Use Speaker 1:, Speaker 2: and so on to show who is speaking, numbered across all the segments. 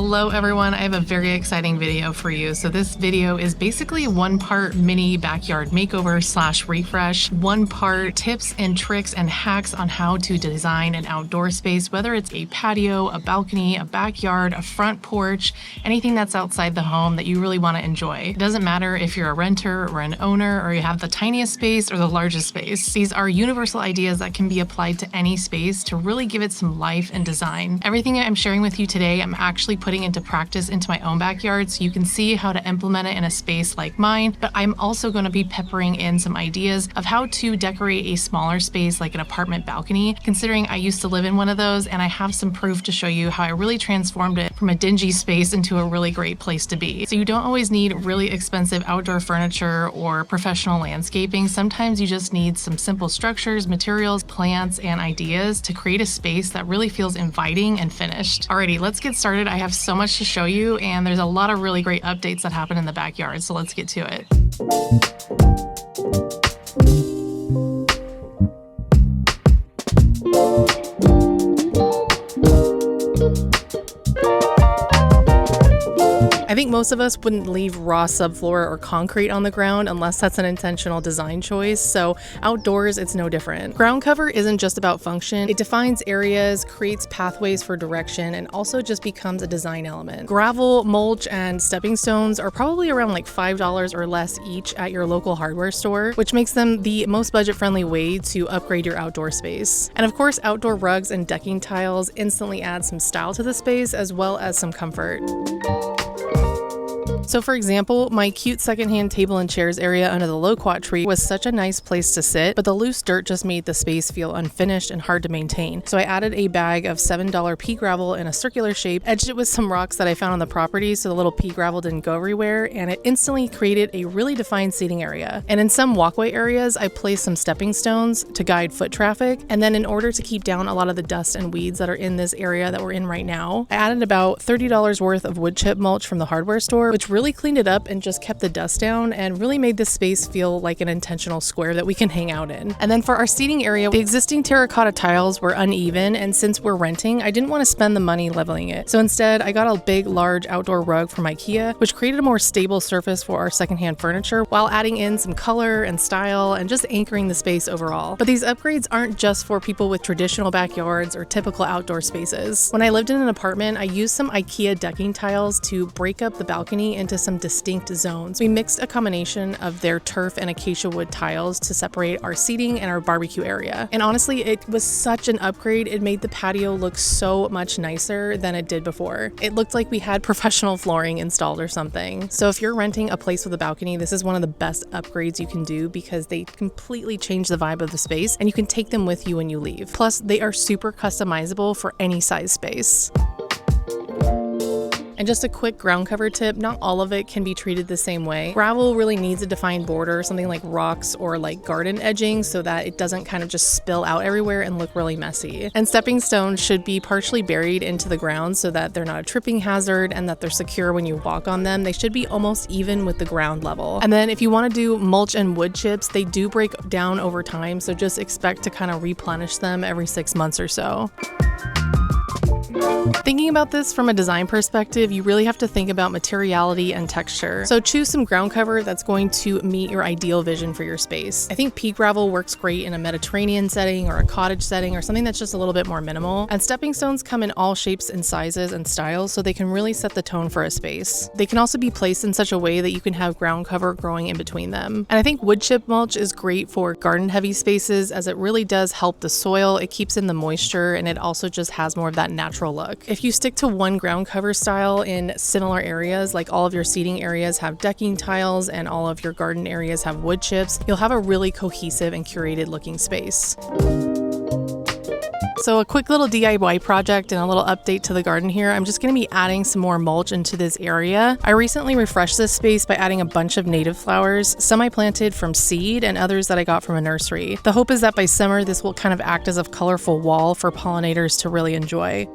Speaker 1: Hello everyone, I have a very exciting video for you. So this video is basically one part mini backyard makeover / refresh, one part tips and tricks and hacks on how to design an outdoor space, whether it's a patio, a balcony, a backyard, a front porch, anything that's outside the home that you really want to enjoy. It doesn't matter if you're a renter or an owner or you have the tiniest space or the largest space. These are universal ideas that can be applied to any space to really give it some life and design. Everything I'm sharing with you today, I'm actually putting into practice into my own backyard so you can see how to implement it in a space like mine, but I'm also going to be peppering in some ideas of how to decorate a smaller space like an apartment balcony, considering I used to live in one of those and I have some proof to show you how I really transformed it from a dingy space into a really great place to be. So you don't always need really expensive outdoor furniture or professional landscaping. Sometimes you just need some simple structures, materials, plants, and ideas to create a space that really feels inviting and finished. Alrighty, let's get started. I have so much to show you and there's a lot of really great updates that happen in the backyard, so let's get to it. I think most of us wouldn't leave raw subfloor or concrete on the ground unless that's an intentional design choice, so outdoors it's no different. Ground cover isn't just about function, it defines areas, creates pathways for direction, and also just becomes a design element. Gravel, mulch, and stepping stones are probably around like $5 or less each at your local hardware store, which makes them the most budget-friendly way to upgrade your outdoor space. And of course, outdoor rugs and decking tiles instantly add some style to the space as well as some comfort. So for example, my cute secondhand table and chairs area under the loquat tree was such a nice place to sit, but the loose dirt just made the space feel unfinished and hard to maintain. So I added a bag of $7 pea gravel in a circular shape, edged it with some rocks that I found on the property so the little pea gravel didn't go everywhere, and it instantly created a really defined seating area. And in some walkway areas, I placed some stepping stones to guide foot traffic, and then in order to keep down a lot of the dust and weeds that are in this area that we're in right now, I added about $30 worth of wood chip mulch from the hardware store, which really cleaned it up and just kept the dust down and really made this space feel like an intentional square that we can hang out in. And then for our seating area, the existing terracotta tiles were uneven, and since we're renting, I didn't want to spend the money leveling it. So instead, I got a big, large outdoor rug from IKEA, which created a more stable surface for our secondhand furniture while adding in some color and style and just anchoring the space overall. But these upgrades aren't just for people with traditional backyards or typical outdoor spaces. When I lived in an apartment, I used some IKEA decking tiles to break up the balcony into some distinct zones. We mixed a combination of their turf and acacia wood tiles to separate our seating and our barbecue area. And honestly, it was such an upgrade. It made the patio look so much nicer than it did before. It looked like we had professional flooring installed or something. So if you're renting a place with a balcony, this is one of the best upgrades you can do because they completely change the vibe of the space and you can take them with you when you leave. Plus, they are super customizable for any size space. And just a quick ground cover tip, not all of it can be treated the same way. Gravel really needs a defined border, something like rocks or like garden edging, so that it doesn't kind of just spill out everywhere and look really messy. And stepping stones should be partially buried into the ground so that they're not a tripping hazard and that they're secure when you walk on them. They should be almost even with the ground level. And then if you want to do mulch and wood chips, they do break down over time, so just expect to kind of replenish them every 6 months or so. Thinking about this from a design perspective, you really have to think about materiality and texture. So choose some ground cover that's going to meet your ideal vision for your space. I think pea gravel works great in a Mediterranean setting or a cottage setting or something that's just a little bit more minimal. And stepping stones come in all shapes and sizes and styles, so they can really set the tone for a space. They can also be placed in such a way that you can have ground cover growing in between them. And I think wood chip mulch is great for garden heavy spaces as it really does help the soil, it keeps in the moisture, and it also just has more of that natural look. If you stick to one ground cover style in similar areas, like all of your seating areas have decking tiles and all of your garden areas have wood chips, you'll have a really cohesive and curated looking space. So a quick little DIY project and a little update to the garden here. I'm just going to be adding some more mulch into this area. I recently refreshed this space by adding a bunch of native flowers, some I planted from seed and others that I got from a nursery. The hope is that by summer this will kind of act as a colorful wall for pollinators to really enjoy.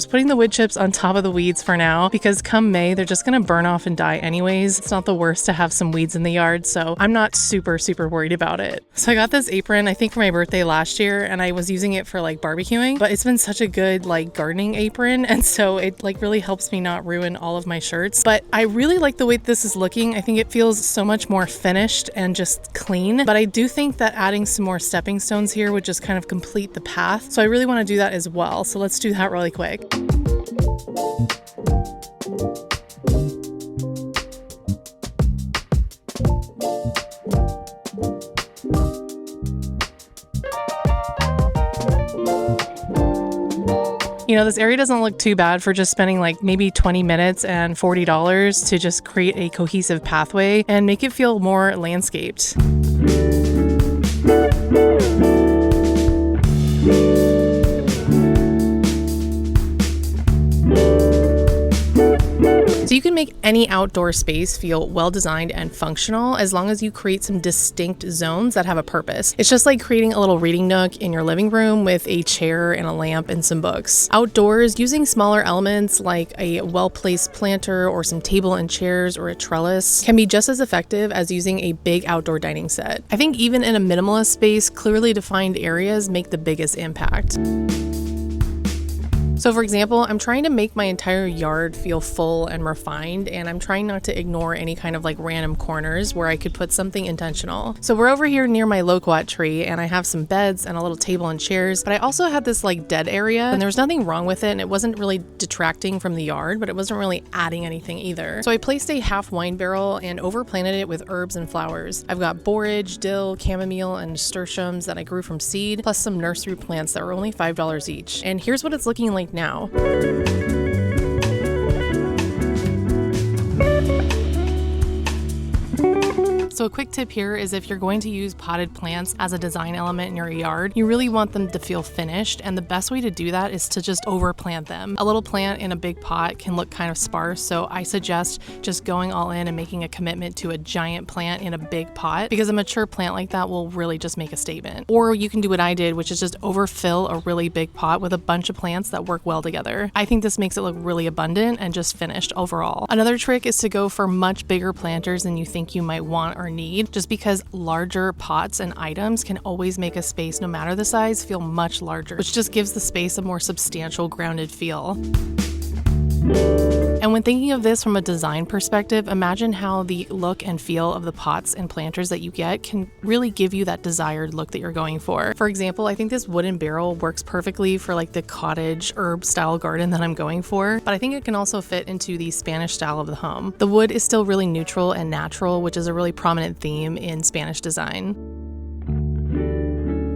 Speaker 1: just putting the wood chips on top of the weeds for now, because come May, they're just gonna burn off and die anyways. It's not the worst to have some weeds in the yard, so I'm not super worried about it. So I got this apron, I think for my birthday last year, and I was using it for like barbecuing, but it's been such a good like gardening apron, and so it like really helps me not ruin all of my shirts. But I really like the way this is looking. I think it feels so much more finished and just clean, but I do think that adding some more stepping stones here would just kind of complete the path. So I really want to do that as well. So let's do that really quick. You know, this area doesn't look too bad for just spending like maybe 20 minutes and $40 to just create a cohesive pathway and make it feel more landscaped. So you can make any outdoor space feel well designed and functional as long as you create some distinct zones that have a purpose. It's just like creating a little reading nook in your living room with a chair and a lamp and some books. Outdoors, using smaller elements like a well-placed planter or some table and chairs or a trellis can be just as effective as using a big outdoor dining set. I think even in a minimalist space, clearly defined areas make the biggest impact. So for example, I'm trying to make my entire yard feel full and refined, and I'm trying not to ignore any kind of like random corners where I could put something intentional. So we're over here near my loquat tree, and I have some beds and a little table and chairs, but I also had this like dead area, and there was nothing wrong with it, and it wasn't really detracting from the yard, but it wasn't really adding anything either. So I placed a half wine barrel and overplanted it with herbs and flowers. I've got borage, dill, chamomile, and nasturtiums that I grew from seed, plus some nursery plants that were only $5 each. And here's what it's looking like now. So a quick tip here is if you're going to use potted plants as a design element in your yard, you really want them to feel finished, and the best way to do that is to just overplant them. A little plant in a big pot can look kind of sparse, so I suggest just going all in and making a commitment to a giant plant in a big pot, because a mature plant like that will really just make a statement. Or you can do what I did, which is just overfill a really big pot with a bunch of plants that work well together. I think this makes it look really abundant and just finished overall. Another trick is to go for much bigger planters than you think you might want or need, just because larger pots and items can always make a space, no matter the size, feel much larger, which just gives the space a more substantial, grounded feel. And when thinking of this from a design perspective, imagine how the look and feel of the pots and planters that you get can really give you that desired look that you're going for. For example, I think this wooden barrel works perfectly for like the cottage herb style garden that I'm going for, but I think it can also fit into the Spanish style of the home. The wood is still really neutral and natural, which is a really prominent theme in Spanish design.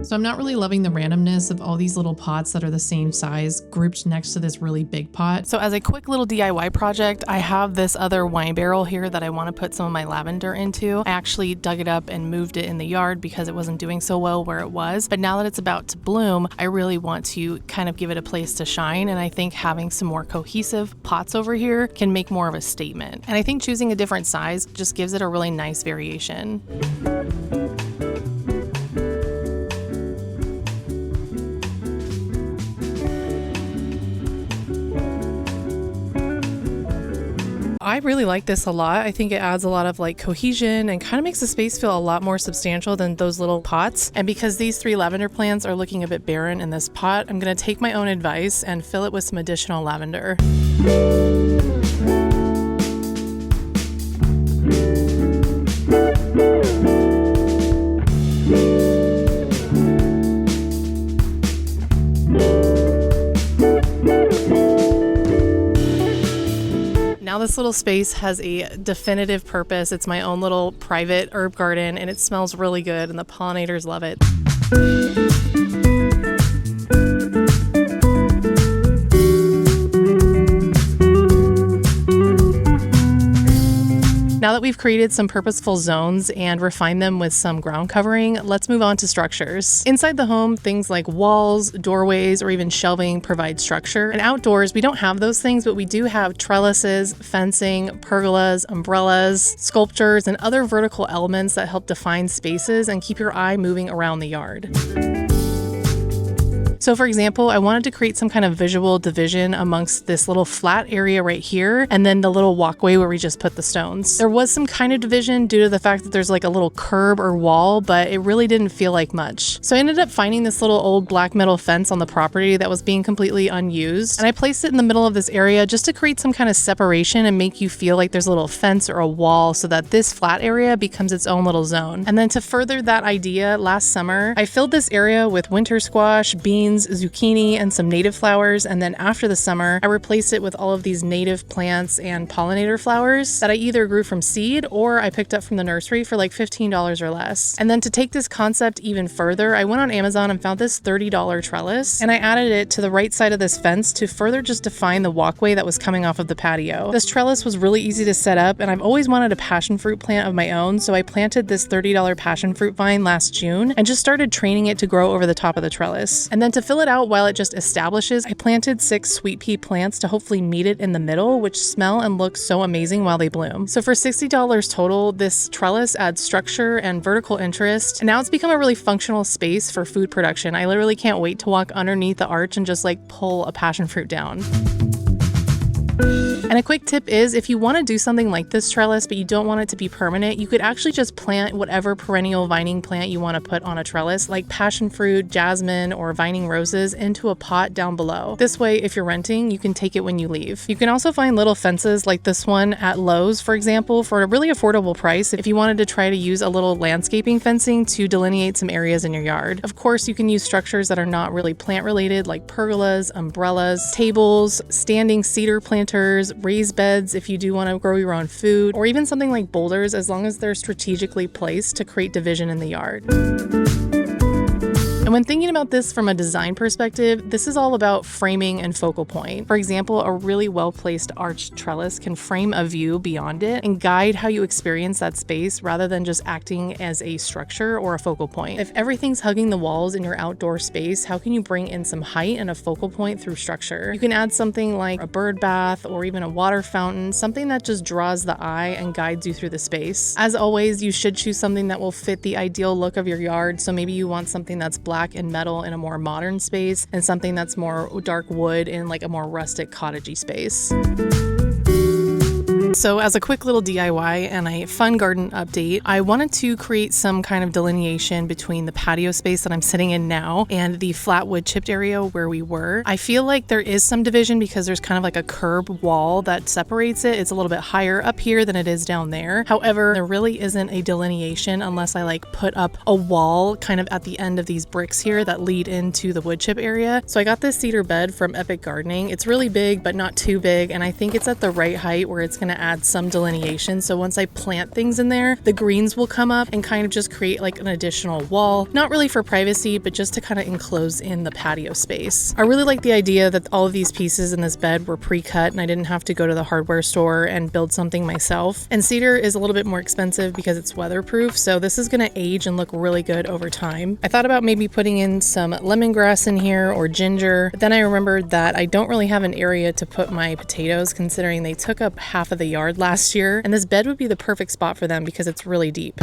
Speaker 1: So I'm not really loving the randomness of all these little pots that are the same size grouped next to this really big pot. So as a quick little DIY project, I have this other wine barrel here that I want to put some of my lavender into. I actually dug it up and moved it in the yard because it wasn't doing so well where it was. But now that it's about to bloom, I really want to kind of give it a place to shine. And I think having some more cohesive pots over here can make more of a statement. And I think choosing a different size just gives it a really nice variation. I really like this a lot. I think it adds a lot of like cohesion and kind of makes the space feel a lot more substantial than those little pots. And because these 3 lavender plants are looking a bit barren in this pot, I'm going to take my own advice and fill it with some additional lavender. Now this little space has a definitive purpose. It's my own little private herb garden, and it smells really good, and the pollinators love it. Now that we've created some purposeful zones and refined them with some ground covering, let's move on to structures. Inside the home, things like walls, doorways, or even shelving provide structure. And outdoors, we don't have those things, but we do have trellises, fencing, pergolas, umbrellas, sculptures, and other vertical elements that help define spaces and keep your eye moving around the yard. So for example, I wanted to create some kind of visual division amongst this little flat area right here and then the little walkway where we just put the stones. There was some kind of division due to the fact that there's like a little curb or wall, but it really didn't feel like much. So I ended up finding this little old black metal fence on the property that was being completely unused, and I placed it in the middle of this area just to create some kind of separation and make you feel like there's a little fence or a wall so that this flat area becomes its own little zone. And then to further that idea, last summer I filled this area with winter squash, beans, zucchini, and some native flowers, and then after the summer I replaced it with all of these native plants and pollinator flowers that I either grew from seed or I picked up from the nursery for like $15 or less. And then to take this concept even further, I went on Amazon and found this $30 trellis, and I added it to the right side of this fence to further just define the walkway that was coming off of the patio. This trellis was really easy to set up, and I've always wanted a passion fruit plant of my own, so I planted this $30 passion fruit vine last June and just started training it to grow over the top of the trellis. And then to fill it out while it just establishes, I planted 6 sweet pea plants to hopefully meet it in the middle, which smell and look so amazing while they bloom. So for $60 total, this trellis adds structure and vertical interest, and now it's become a really functional space for food production. I literally can't wait to walk underneath the arch and just like pull a passion fruit down. And a quick tip is, if you want to do something like this trellis but you don't want it to be permanent, you could actually just plant whatever perennial vining plant you want to put on a trellis, like passion fruit, jasmine, or vining roses, into a pot down below. This way, if you're renting, you can take it when you leave. You can also find little fences like this one at Lowe's, for example, for a really affordable price if you wanted to try to use a little landscaping fencing to delineate some areas in your yard. Of course, you can use structures that are not really plant related, like pergolas, umbrellas, tables, standing cedar planters, raised beds if you do want to grow your own food, or even something like boulders, as long as they're strategically placed to create division in the yard. And when thinking about this from a design perspective, this is all about framing and focal point. For example, a really well-placed arched trellis can frame a view beyond it and guide how you experience that space rather than just acting as a structure or a focal point. If everything's hugging the walls in your outdoor space, how can you bring in some height and a focal point through structure? You can add something like a bird bath or even a water fountain, something that just draws the eye and guides you through the space. As always, you should choose something that will fit the ideal look of your yard, so maybe you want something that's black and metal in a more modern space, and something that's more dark wood in like a more rustic cottagey space. So as a quick little DIY and a fun garden update, I wanted to create some kind of delineation between the patio space that I'm sitting in now and the flat wood chipped area where we were. I feel like there is some division because there's kind of like a curb wall that separates it. It's a little bit higher up here than it is down there. However, there really isn't a delineation unless I like put up a wall kind of at the end of these bricks here that lead into the wood chip area. So I got this cedar bed from Epic Gardening. It's really big, but not too big. And I think it's at the right height where it's going to add some delineation. So once I plant things in there, the greens will come up and kind of just create like an additional wall, not really for privacy, but just to kind of enclose in the patio space. I really like the idea that all of these pieces in this bed were pre-cut and I didn't have to go to the hardware store and build something myself. And cedar is a little bit more expensive because it's weatherproof, so this is going to age and look really good over time. I thought about maybe putting in some lemongrass in here or ginger, but then I remembered that I don't really have an area to put my potatoes, considering they took up half of the yard last year, and this bed would be the perfect spot for them because it's really deep.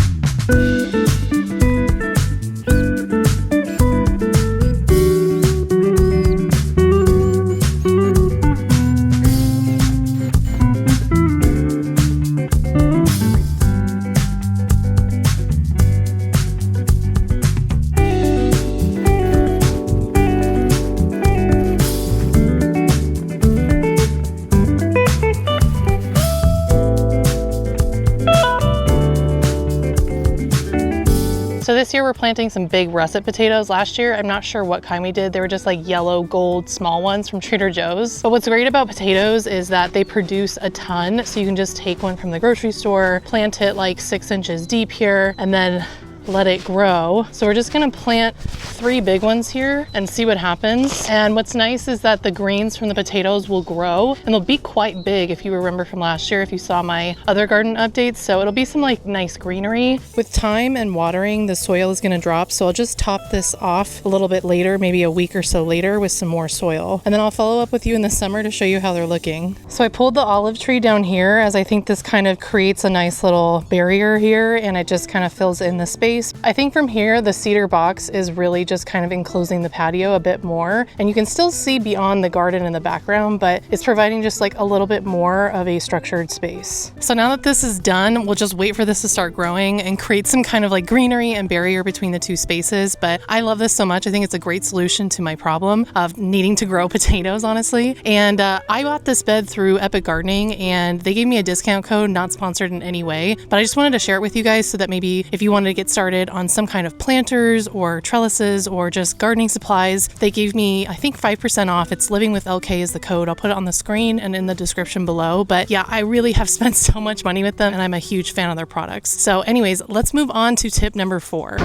Speaker 1: So this year we're planting some big russet potatoes. Last year, I'm not sure what kind we did. They were just like yellow gold small ones from Trader Joe's. But what's great about potatoes is that they produce a ton. So you can just take one from the grocery store, plant it like 6 inches deep here, and then let it grow. So we're just gonna plant 3 big ones here and see what happens. And what's nice is that the greens from the potatoes will grow and they'll be quite big if you remember from last year, if you saw my other garden updates. So it'll be some like nice greenery. With time and watering, the soil is gonna drop. So I'll just top this off a little bit later, maybe a week or so later, with some more soil. And then I'll follow up with you in the summer to show you how they're looking. So I pulled the olive tree down here as I think this kind of creates a nice little barrier here, and it just kind of fills in the space. space. I think from here, the cedar box is really just kind of enclosing the patio a bit more, and you can still see beyond the garden in the background, but it's providing just like a little bit more of a structured space. So now that this is done, we'll just wait for this to start growing and create some kind of like greenery and barrier between the two spaces. But I love this so much. I think it's a great solution to my problem of needing to grow potatoes, honestly. And I bought this bed through Epic Gardening, and they gave me a discount code, not sponsored in any way, but I just wanted to share it with you guys so that maybe if you wanted to get started on some kind of planters or trellises or just gardening supplies, they gave me, I think, 5% off. It's Living with LK is the code. I'll put it on the screen and in the description below. But yeah, I really have spent so much money with them, and I'm a huge fan of their products. So anyways, let's move on to tip number 4.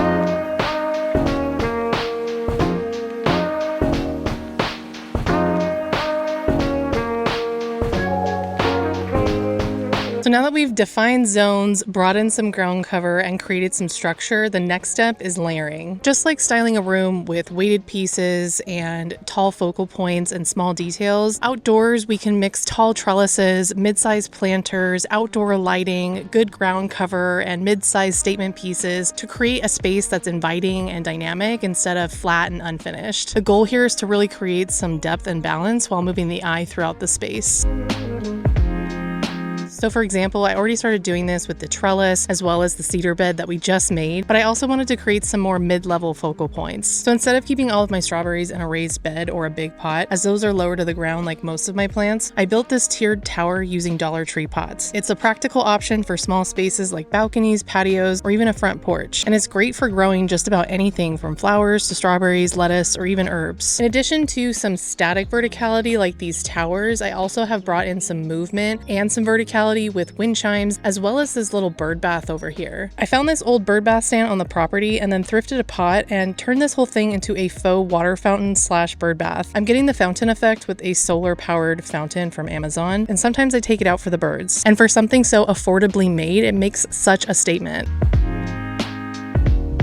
Speaker 1: So now that we've defined zones, brought in some ground cover, and created some structure, the next step is layering. Just like styling a room with weighted pieces and tall focal points and small details, outdoors we can mix tall trellises, mid-sized planters, outdoor lighting, good ground cover, and mid-sized statement pieces to create a space that's inviting and dynamic instead of flat and unfinished. The goal here is to really create some depth and balance while moving the eye throughout the space. So for example, I already started doing this with the trellis as well as the cedar bed that we just made, but I also wanted to create some more mid-level focal points. So instead of keeping all of my strawberries in a raised bed or a big pot, as those are lower to the ground like most of my plants, I built this tiered tower using Dollar Tree pots. It's a practical option for small spaces like balconies, patios, or even a front porch. And it's great for growing just about anything from flowers to strawberries, lettuce, or even herbs. In addition to some static verticality like these towers, I also have brought in some movement and some verticality with wind chimes, as well as this little bird bath over here. I found this old bird bath stand on the property and then thrifted a pot and turned this whole thing into a faux water fountain / bird bath. I'm getting the fountain effect with a solar powered fountain from Amazon, and sometimes I take it out for the birds. And for something so affordably made, it makes such a statement.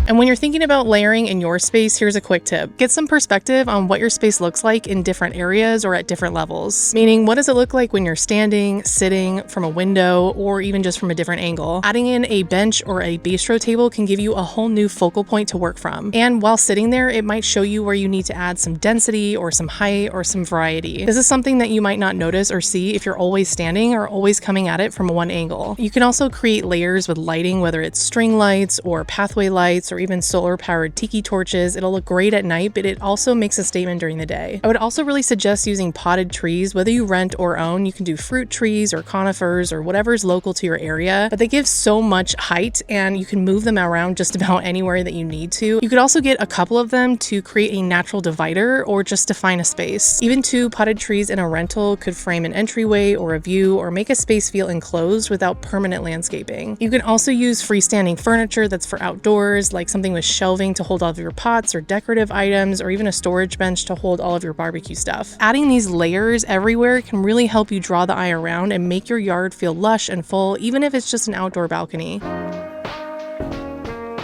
Speaker 1: And when you're thinking about layering in your space, here's a quick tip. Get some perspective on what your space looks like in different areas or at different levels. Meaning, what does it look like when you're standing, sitting, from a window, or even just from a different angle? Adding in a bench or a bistro table can give you a whole new focal point to work from. And while sitting there, it might show you where you need to add some density or some height or some variety. This is something that you might not notice or see if you're always standing or always coming at it from one angle. You can also create layers with lighting, whether it's string lights or pathway lights or even solar powered tiki torches. It'll look great at night, but it also makes a statement during the day. I would also really suggest using potted trees. Whether you rent or own, you can do fruit trees or conifers or whatever's local to your area, but they give so much height and you can move them around just about anywhere that you need to. You could also get a couple of them to create a natural divider or just define a space. Even 2 potted trees in a rental could frame an entryway or a view or make a space feel enclosed without permanent landscaping. You can also use freestanding furniture that's for outdoors, like something with shelving to hold all of your pots or decorative items, or even a storage bench to hold all of your barbecue stuff. Adding these layers everywhere can really help you draw the eye around and make your yard feel lush and full, even if it's just an outdoor balcony.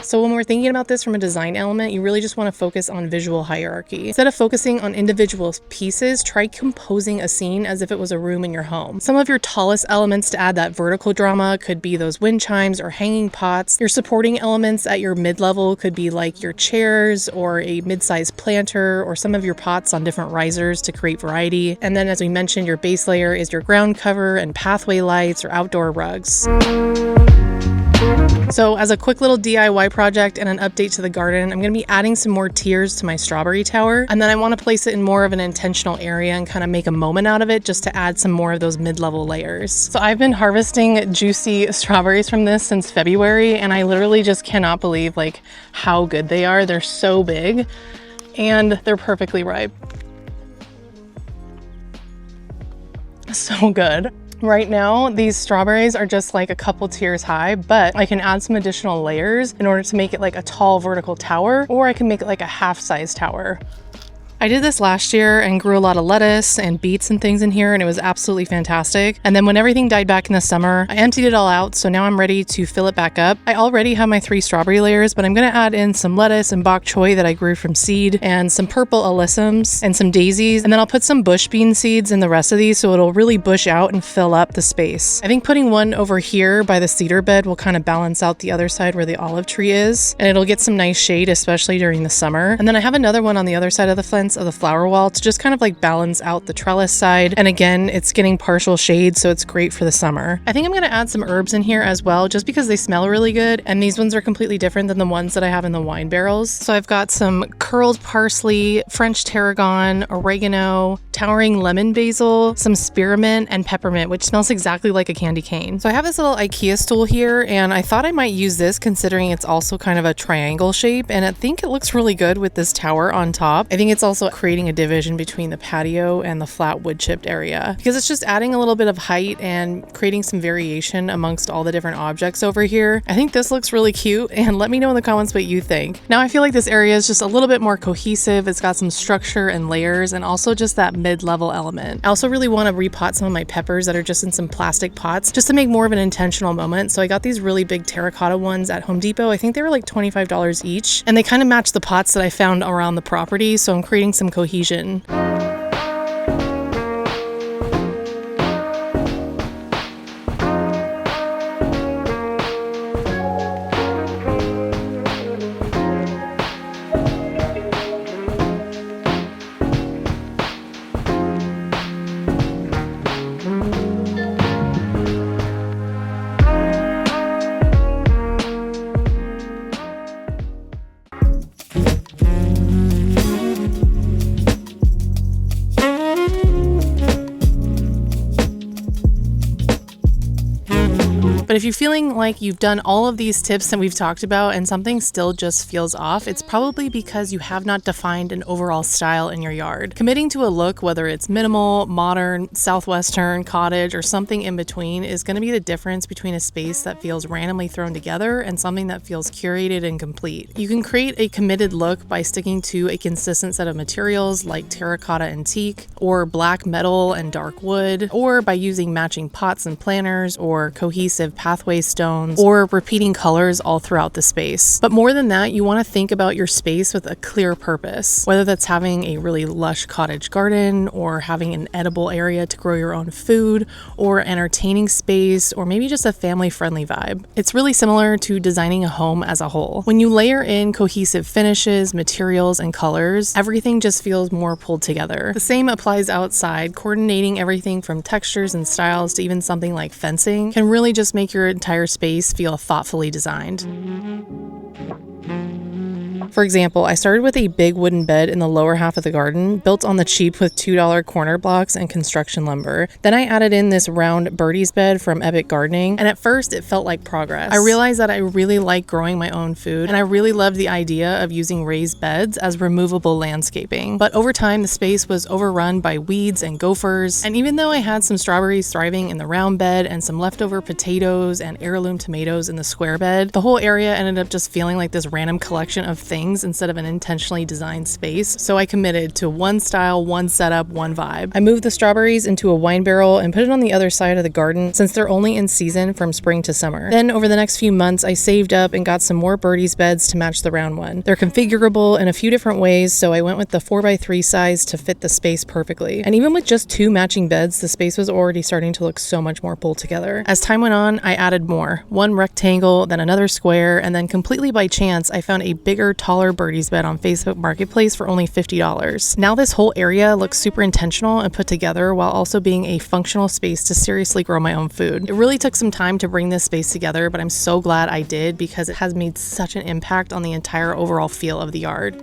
Speaker 1: So when we're thinking about this from a design element, you really just want to focus on visual hierarchy. Instead of focusing on individual pieces, try composing a scene as if it was a room in your home. Some of your tallest elements to add that vertical drama could be those wind chimes or hanging pots. Your supporting elements at your mid-level could be like your chairs or a mid-sized planter or some of your pots on different risers to create variety. And then, as we mentioned, your base layer is your ground cover and pathway lights or outdoor rugs. So as a quick little DIY project and an update to the garden, I'm going to be adding some more tiers to my strawberry tower, and then I want to place it in more of an intentional area and kind of make a moment out of it just to add some more of those mid-level layers. So I've been harvesting juicy strawberries from this since February, and I literally just cannot believe like how good they are. They're so big and they're perfectly ripe. So good. Right now, these strawberries are just like a couple tiers high, but I can add some additional layers in order to make it like a tall vertical tower, or I can make it like a half-size tower. I did this last year and grew a lot of lettuce and beets and things in here, and it was absolutely fantastic. And then when everything died back in the summer, I emptied it all out, so now I'm ready to fill it back up. I already have my 3 strawberry layers, but I'm gonna add in some lettuce and bok choy that I grew from seed, and some purple alyssums and some daisies, and then I'll put some bush bean seeds in the rest of these so it'll really bush out and fill up the space. I think putting one over here by the cedar bed will kind of balance out the other side where the olive tree is, and it'll get some nice shade, especially during the summer. And then I have another one on the other side of the fence of the flower wall to just kind of like balance out the trellis side. And again, it's getting partial shade, so it's great for the summer. I think I'm gonna add some herbs in here as well, just because they smell really good, and these ones are completely different than the ones that I have in the wine barrels. So I've got some curled parsley, French tarragon, oregano, towering lemon basil, some spearmint, and peppermint, which smells exactly like a candy cane. So I have this little IKEA stool here, and I thought I might use this considering it's also kind of a triangle shape, and I think it looks really good with this tower on top. I think it's also creating a division between the patio and the flat wood chipped area, because it's just adding a little bit of height and creating some variation amongst all the different objects over here. I think this looks really cute, and let me know in the comments what you think. Now I feel like this area is just a little bit more cohesive. It's got some structure and layers, and also just that mid-level element. I also really want to repot some of my peppers that are just in some plastic pots, just to make more of an intentional moment. So I got these really big terracotta ones at Home Depot. I think they were like $25 each, and they kind of match the pots that I found around the property, so I'm creating some cohesion. But if you're feeling like you've done all of these tips that we've talked about and something still just feels off, it's probably because you have not defined an overall style in your yard. Committing to a look, whether it's minimal, modern, southwestern, cottage, or something in between, is going to be the difference between a space that feels randomly thrown together and something that feels curated and complete. You can create a committed look by sticking to a consistent set of materials like terracotta and teak, or black metal and dark wood, or by using matching pots and planters, or cohesive pathway stones, or repeating colors all throughout the space. But more than that, you want to think about your space with a clear purpose, whether that's having a really lush cottage garden, or having an edible area to grow your own food, or entertaining space, or maybe just a family-friendly vibe. It's really similar to designing a home as a whole. When you layer in cohesive finishes, materials, and colors, everything just feels more pulled together. The same applies outside. Coordinating everything from textures and styles to even something like fencing can really just make your entire space feel thoughtfully designed. For example, I started with a big wooden bed in the lower half of the garden, built on the cheap with $2 corner blocks and construction lumber. Then I added in this round birdie's bed from Epic Gardening, and at first it felt like progress. I realized that I really like growing my own food, and I really loved the idea of using raised beds as removable landscaping. But over time, the space was overrun by weeds and gophers, and even though I had some strawberries thriving in the round bed and some leftover potatoes and heirloom tomatoes in the square bed, the whole area ended up just feeling like this random collection of things instead of an intentionally designed space. So I committed to one style, one setup, one vibe. I moved the strawberries into a wine barrel and put it on the other side of the garden since they're only in season from spring to summer. Then over the next few months, I saved up and got some more birdies beds to match the round one. They're configurable in a few different ways, so I went with the 4x3 size to fit the space perfectly. And even with just 2 matching beds, the space was already starting to look so much more pulled together. As time went on, I added more. One rectangle, then another square, and then completely by chance, I found a bigger, taller birdies bed on Facebook Marketplace for only $50. Now this whole area looks super intentional and put together while also being a functional space to seriously grow my own food. It really took some time to bring this space together, but I'm so glad I did because it has made such an impact on the entire overall feel of the yard.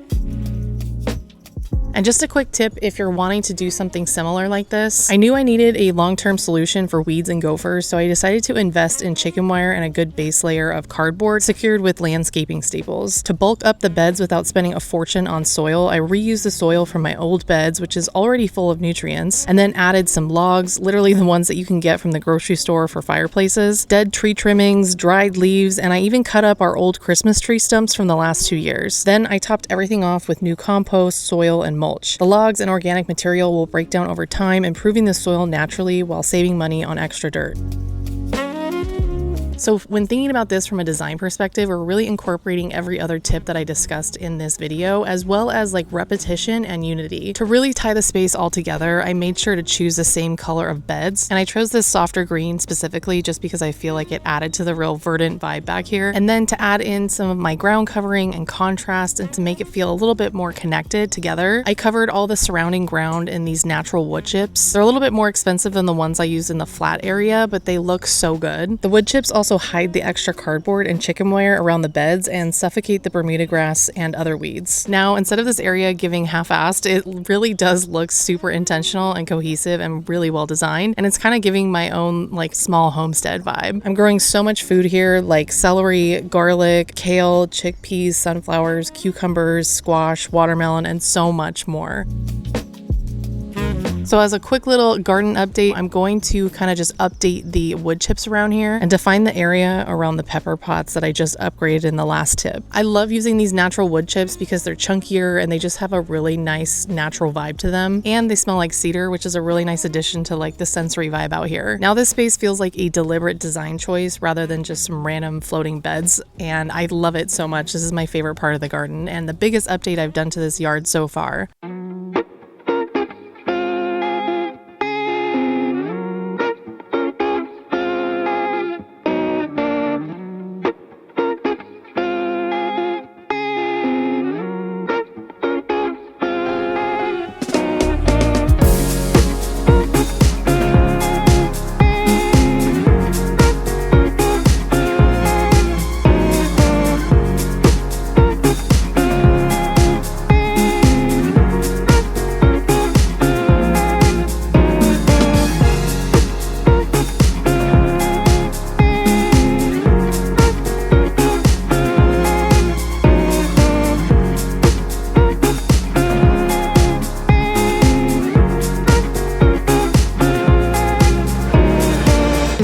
Speaker 1: And just a quick tip if you're wanting to do something similar like this, I knew I needed a long-term solution for weeds and gophers, so I decided to invest in chicken wire and a good base layer of cardboard secured with landscaping staples. To bulk up the beds without spending a fortune on soil, I reused the soil from my old beds, which is already full of nutrients, and then added some logs, literally the ones that you can get from the grocery store for fireplaces, dead tree trimmings, dried leaves, and I even cut up our old Christmas tree stumps from the last 2 years. Then I topped everything off with new compost, soil, and mulch. mulch. The logs and organic material will break down over time, improving the soil naturally while saving money on extra dirt. So when thinking about this from a design perspective, we're really incorporating every other tip that I discussed in this video, as well as like repetition and unity. To really tie the space all together, I made sure to choose the same color of beds, and I chose this softer green specifically just because I feel like it added to the real verdant vibe back here. And then to add in some of my ground covering and contrast and to make it feel a little bit more connected together, I covered all the surrounding ground in these natural wood chips. They're a little bit more expensive than the ones I used in the flat area, but they look so good. The wood chips also hide the extra cardboard and chicken wire around the beds and suffocate the Bermuda grass and other weeds. Now, instead of this area giving half-assed, it really does look super intentional and cohesive and really well designed, and it's kind of giving my own like small homestead vibe. I'm growing so much food here, like celery, garlic, kale, chickpeas, sunflowers, cucumbers, squash, watermelon, and so much more. So as a quick little garden update, I'm going to kind of just update the wood chips around here and define the area around the pepper pots that I just upgraded in the last tip. I love using these natural wood chips because they're chunkier and they just have a really nice natural vibe to them. And they smell like cedar, which is a really nice addition to like the sensory vibe out here. Now this space feels like a deliberate design choice rather than just some random floating beds. And I love it so much. This is my favorite part of the garden and the biggest update I've done to this yard so far.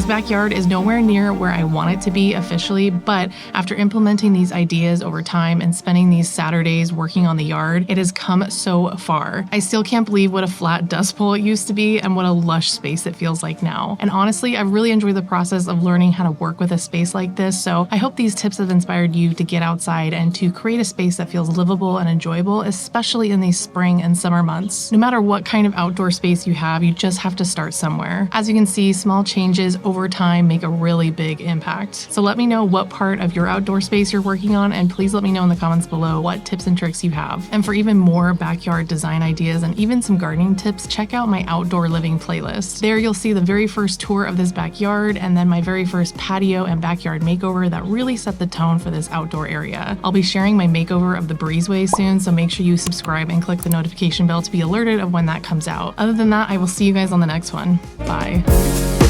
Speaker 1: Backyard is nowhere near where I want it to be officially, but after implementing these ideas over time and spending these Saturdays working on the yard, it has come so far. I still can't believe what a flat dust bowl it used to be and what a lush space it feels like now. And honestly, I really enjoy the process of learning how to work with a space like this, so I hope these tips have inspired you to get outside and to create a space that feels livable and enjoyable, especially in these spring and summer months. No matter what kind of outdoor space you have, you just have to start somewhere. As you can see, small changes over time make a really big impact. So let me know what part of your outdoor space you're working on, and please let me know in the comments below what tips and tricks you have. And for even more backyard design ideas and even some gardening tips, check out my outdoor living playlist. There you'll see the very first tour of this backyard and then my very first patio and backyard makeover that really set the tone for this outdoor area. I'll be sharing my makeover of the breezeway soon, so make sure you subscribe and click the notification bell to be alerted of when that comes out. Other than that, I will see you guys on the next one. Bye.